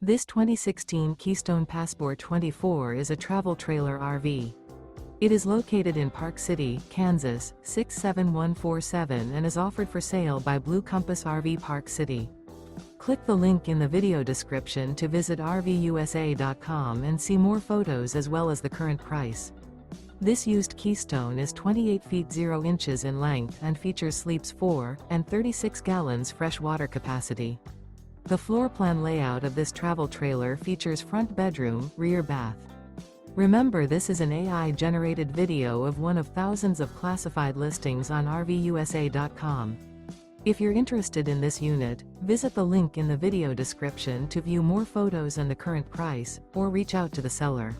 This 2016 Keystone Passport 24 is a travel trailer RV. It is located in Park City, Kansas, 67147 and is offered for sale by Blue Compass RV Park City. Click the link in the video description to visit RVUSA.com and see more photos as well as the current price. This used Keystone is 28 feet 0 inches in length and features sleeps 4 and 36 gallons fresh water capacity. The floor plan layout of this travel trailer features front bedroom, rear bath. Remember, this is an AI-generated video of one of thousands of classified listings on RVUSA.com. If you're interested in this unit, visit the link in the video description to view more photos and the current price, or reach out to the seller.